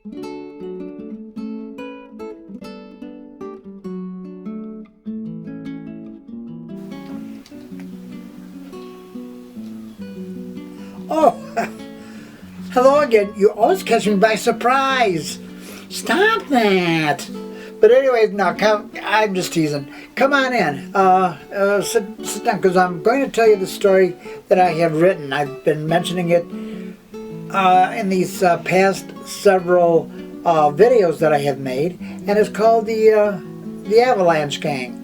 Oh, hello again. You always catch me by surprise. Stop that. But anyways, no, I'm just teasing. Come on in. Sit down, because I'm going to tell you the story that I have written. I've been mentioning it in these past several videos that I have made, and it's called the Avalanche Gang.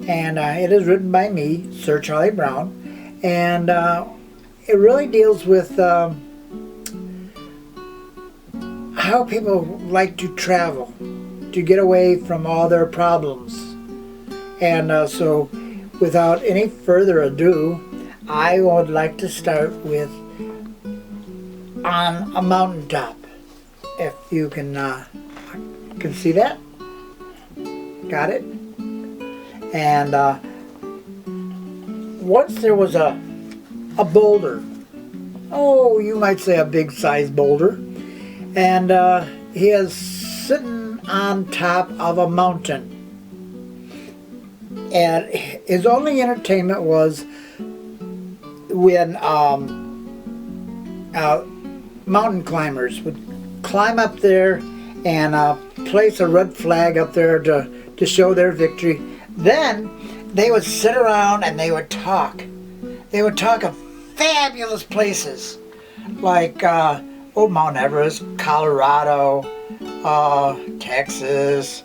And it is written by me, Sir Charlie Brown, and it really deals with how people like to travel to get away from all their problems. And so without any further ado, I would like to start with on a mountaintop. If you can see that? Got it? And once there was a boulder. Oh, you might say a big sized boulder. And he is sitting on top of a mountain. And his only entertainment was when mountain climbers would climb up there and place a red flag up there to show their victory. Then they would sit around and they would talk. They would talk of fabulous places like Mount Everest, Colorado, Texas,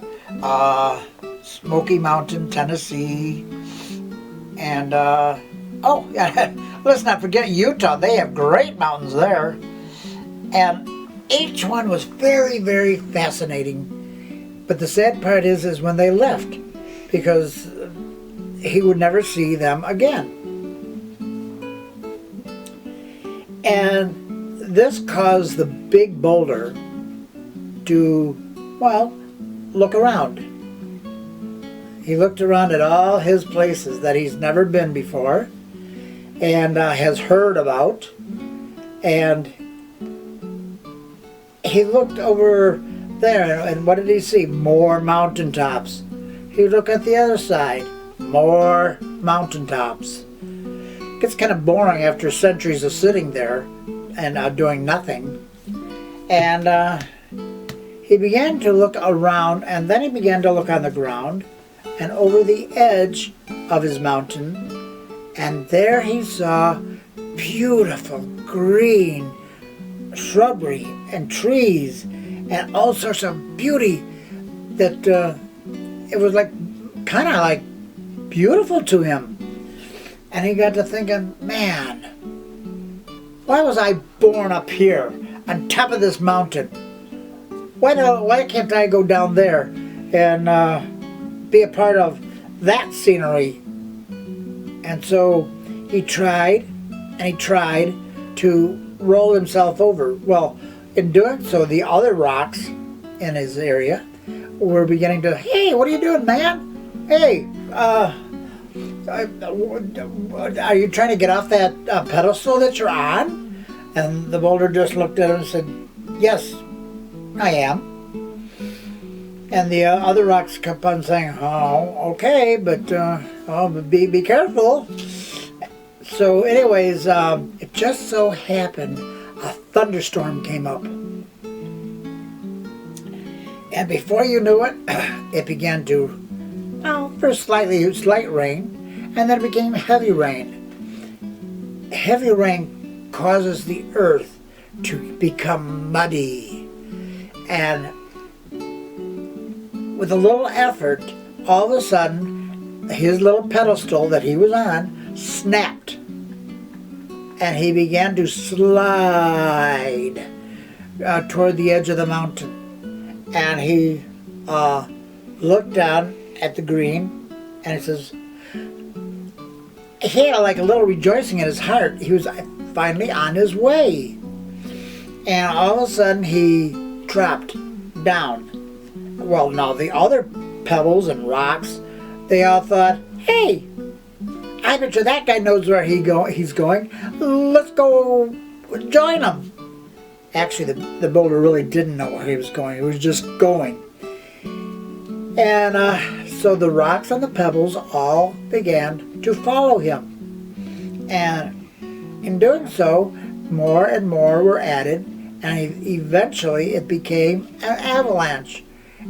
Smoky Mountain, Tennessee, and oh yeah, let's not forget Utah. They have great mountains there, and each one was very, very fascinating. But the sad part is when they left, because he would never see them again. And this caused the big boulder to, well, look around. He looked around at all his places that he's never been before and has heard about. And he looked over there, and what did he see? More mountaintops. He looked at the other side. More mountaintops. It gets kind of boring after centuries of sitting there and doing nothing. And he began to look around, and then he began to look on the ground and over the edge of his mountain, and there he saw beautiful green shrubbery and trees and all sorts of beauty that it was like kind of like beautiful to him. And he got to thinking, man, why was I born up here on top of this mountain? Why can't I go down there and be a part of that scenery? And so he tried and he tried to roll himself over. Well, in doing so, the other rocks in his area were beginning to, hey, what are you doing, man? Hey, are you trying to get off that pedestal that you're on? And the boulder just looked at him and said, yes, I am. And the other rocks kept on saying, oh, okay, but be careful. So anyways, it just so happened a thunderstorm came up. And before you knew it, it began to, well, first slight rain, and then it became heavy rain. Heavy rain causes the earth to become muddy. And with a little effort, all of a sudden, his little pedestal that he was on snapped. And he began to slide toward the edge of the mountain. And he looked down at the green, and he says, he had like a little rejoicing in his heart. He was finally on his way. And all of a sudden, he dropped down. Well, now the other pebbles and rocks, they all thought, hey, I bet you that guy knows where he's going. Let's go join him. Actually, the boulder really didn't know where he was going. It was just going. And so the rocks and the pebbles all began to follow him. And in doing so, more and more were added, and eventually it became an avalanche.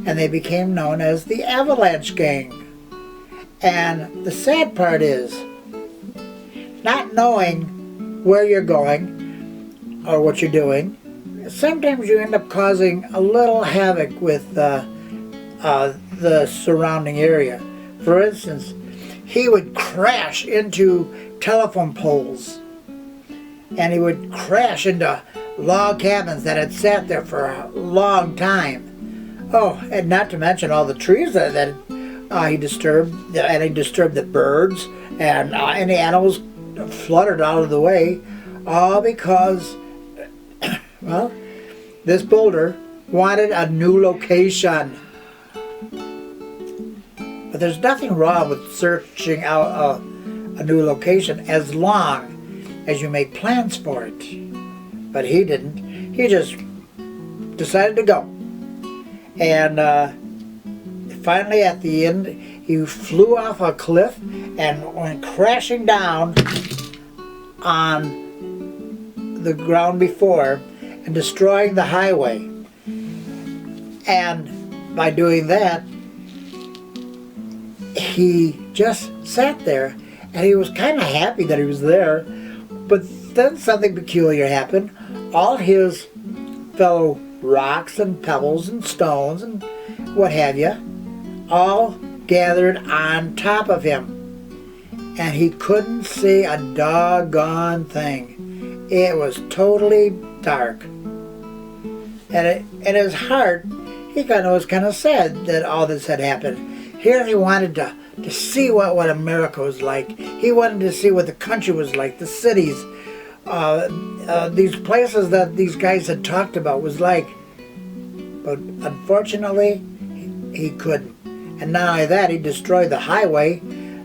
And they became known as the Avalanche Gang. And the sad part is, not knowing where you're going or what you're doing, sometimes you end up causing a little havoc with the surrounding area. For instance, he would crash into telephone poles, and he would crash into log cabins that had sat there for a long time. Oh, and not to mention all the trees that he disturbed, and he disturbed the birds, and any animals fluttered out of the way, all because, well, this boulder wanted a new location. But there's nothing wrong with searching out a new location as long as you make plans for it. But he didn't. He just decided to go. And finally at the end, he flew off a cliff and went crashing down on the ground before and destroying the highway. And by doing that, he just sat there, and he was kind of happy that he was there. But then something peculiar happened. All his fellow rocks and pebbles and stones and what have you all gathered on top of him, and he couldn't see a doggone thing. It was totally dark, and in his heart he was kind of sad that all this had happened. Here he wanted to see what America was like. He wanted to see what the country was like, the cities, these places that these guys had talked about was like. But unfortunately, he couldn't. And not only that, he destroyed the highway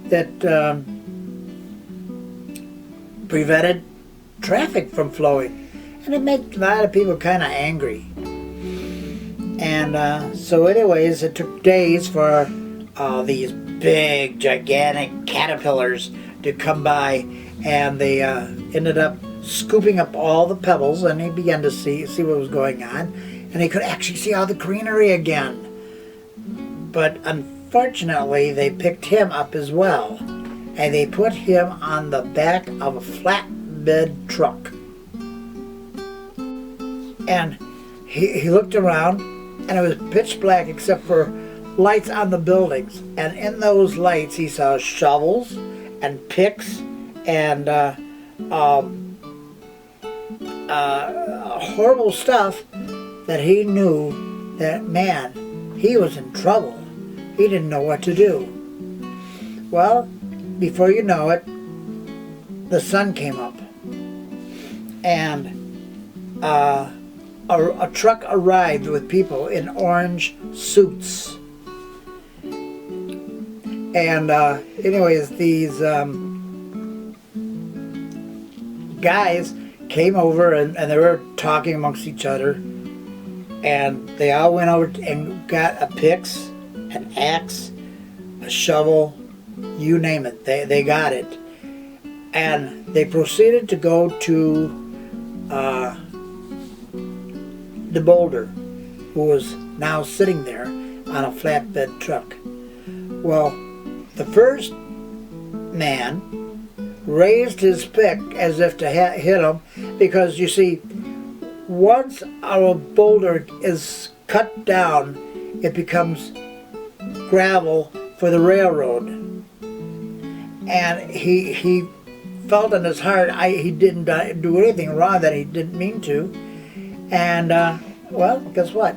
that prevented traffic from flowing. And it made a lot of people kind of angry. And so anyways, it took days for these big, gigantic caterpillars to come by, and they ended up scooping up all the pebbles, and he began to see what was going on, and he could actually see all the greenery again. But unfortunately, they picked him up as well, and they put him on the back of a flatbed truck. And he looked around, and it was pitch black except for lights on the buildings, and in those lights he saw shovels and picks and horrible stuff that he knew that, man, he was in trouble. He didn't know what to do. Well, before you know it, the sun came up, and a truck arrived with people in orange suits. And anyways, these guys came over, and they were talking amongst each other, and they all went over and got a picks, an axe, a shovel, you name it, they got it. And they proceeded to go to the boulder, who was now sitting there on a flatbed truck. Well, the first man raised his pick as if to hit him, because you see, once our boulder is cut down, it becomes gravel for the railroad. And he felt in his heart he didn't do anything wrong that he didn't mean to. And well, guess what?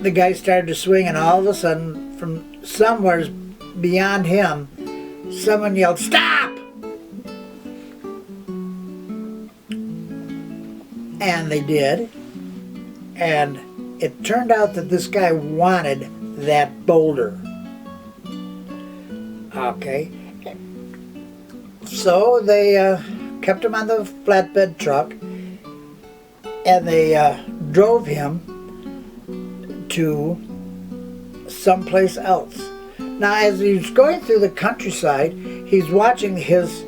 The guy started to swing, and all of a sudden, from somewhere beyond him, someone yelled, "Stop!" And they did. And it turned out that this guy wanted that boulder. Okay. So they kept him on the flatbed truck, and they drove him to someplace else. Now, as he's going through the countryside, he's watching his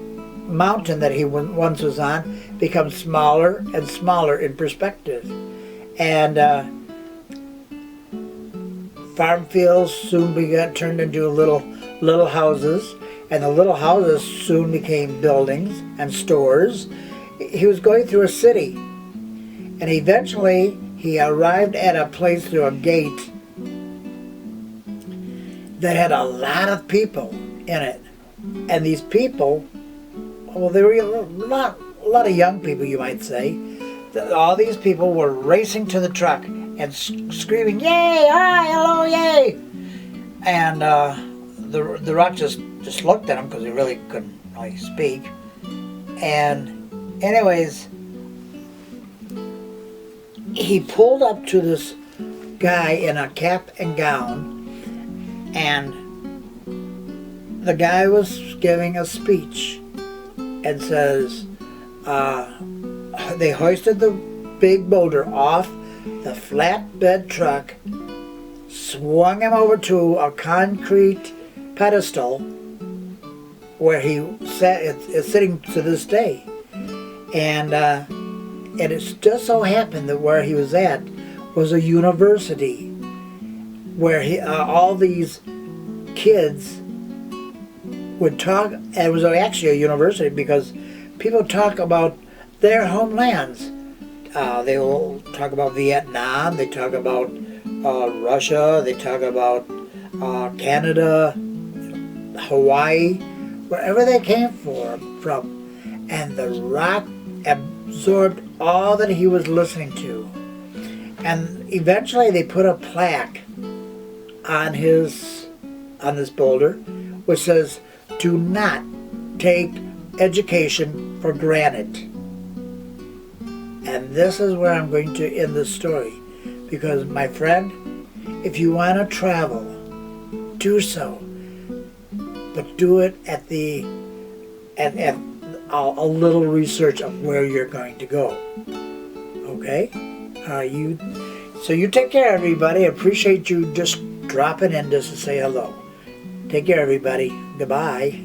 mountain that he once was on become smaller and smaller in perspective. And farm fields soon turned into little houses, and the little houses soon became buildings and stores. He was going through a city, and eventually he arrived at a place through a gate that had a lot of people in it. And these people, well, they were a lot of young people, you might say. All these people were racing to the truck and screaming, "Yay! Hi! Hello! Yay!" And the Rock just looked at him because he really couldn't really speak. And anyways, he pulled up to this guy in a cap and gown, and the guy was giving a speech and says, they hoisted the big boulder off the flatbed truck, swung him over to a concrete pedestal where he is sitting to this day. And it just so happened that where he was at was a university where all these kids would talk. And it was actually a university because people talk about their homelands. They will talk about Vietnam, they talk about Russia, they talk about Canada, Hawaii, wherever they came from. And the Rock absorbed all that he was listening to. And eventually they put a plaque on this boulder which says, "Do not take education for granted." And this is where I'm going to end this story, because my friend, if you want to travel, do so, but do it at a little research of where you're going to go. Okay? So you take care, everybody. I appreciate you just dropping in just to say hello. Take care, everybody. Goodbye.